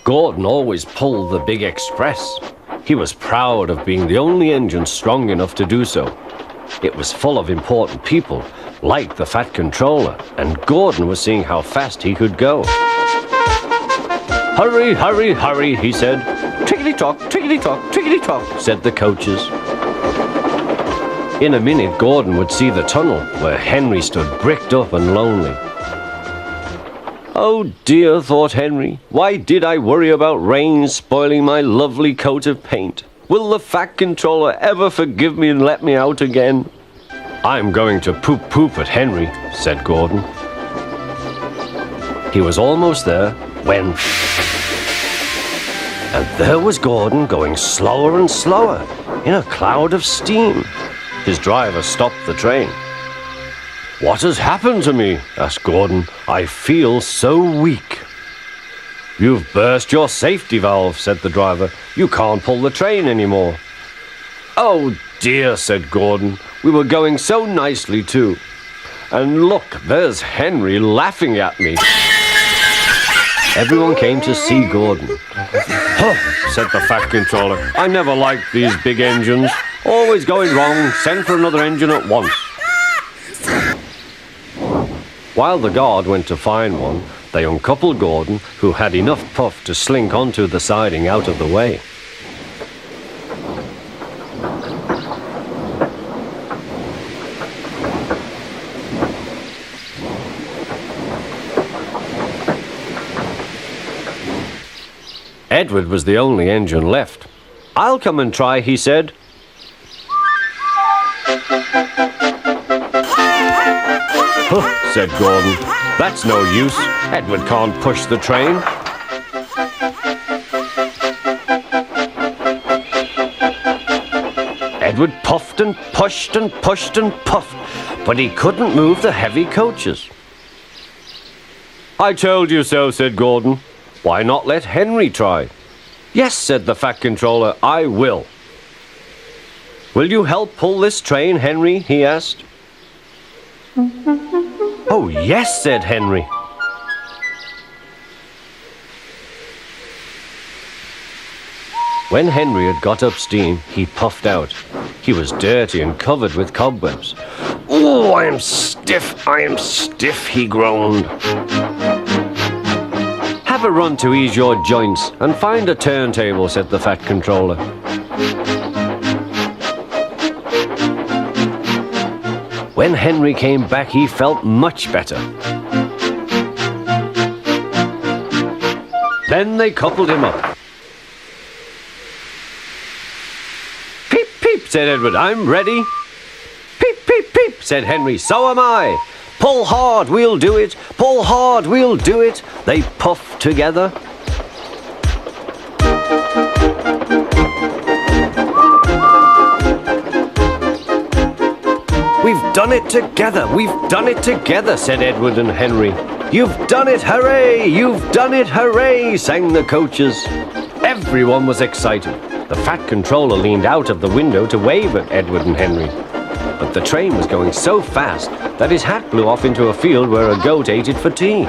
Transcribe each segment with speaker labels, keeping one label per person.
Speaker 1: Gordon always pulled the big express. He was proud of being the only engine strong enough to do so. It was full of important people, like the Fat Controller, and Gordon was seeing how fast he could go. "Hurry, hurry, hurry," he said. "Tickety-tock, tickety-tock, tickety-tock," said the coaches. In a minute, Gordon would see the tunnel where Henry stood bricked up and lonely. "Oh dear," thought Henry, "why did I worry about rain spoiling my lovely coat of paint? Will the Fat Controller ever forgive me and let me out again?" "I'm going to poop at Henry," said Gordon. He was almost there when... And there was Gordon going slower and slower in a cloud of steam. His driver stopped the train. "What has happened to me?" asked Gordon. "I feel so weak." "You've burst your safety valve," said the driver. "You can't pull the train anymore." "Oh dear," said Gordon. "We were going so nicely too. And look, there's Henry laughing at me." Everyone came to see Gordon. "Huh," said the Fat Controller. "I never liked these big engines. Always going wrong. Send for another engine at once." While the guard went to find one, they uncoupled Gordon, who had enough puff to slink onto the siding out of the way. Edward was the only engine left. "I'll come and try," he said. "Huh," said Gordon. "That's no use. Edward can't push the train." Edward puffed and pushed and pushed and puffed, but he couldn't move the heavy coaches. "I told you so," said Gordon. "Why not let Henry try?" "Yes," said the Fat Controller, "I will." "Will you help pull this train, Henry?" he asked. "Oh, yes," said Henry. When Henry had got up steam, he puffed out. He was dirty and covered with cobwebs. "Oh, I am stiff," he groaned. "Have a run to ease your joints and find a turntable," said the Fat Controller. When Henry came back, he felt much better. Then they coupled him up. "Peep, peep," said Edward, "I'm ready." "Peep, peep, peep," said Henry, "so am I." "Pull hard, we'll do it. Pull hard, we'll do it." They puffed together. "We've done it together, we've done it together," said Edward and Henry. "You've done it, hooray! You've done it, hooray!" sang the coaches. Everyone was excited. The Fat Controller leaned out of the window to wave at Edward and Henry. But the train was going so fast that his hat blew off into a field where a goat ate it for tea.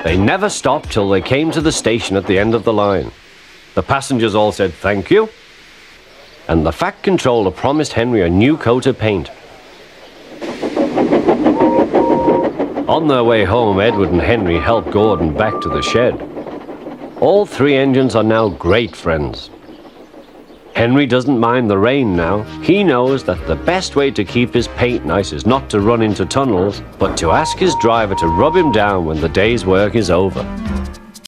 Speaker 1: They never stopped till they came to the station at the end of the line. The passengers all said thank you, and the Fat Controller promised Henry a new coat of paint. On their way home, Edward and Henry helped Gordon back to the shed. All three engines are now great friends. Henry doesn't mind the rain now. He knows that the best way to keep his paint nice is not to run into tunnels, but to ask his driver to rub him down when the day's work is over.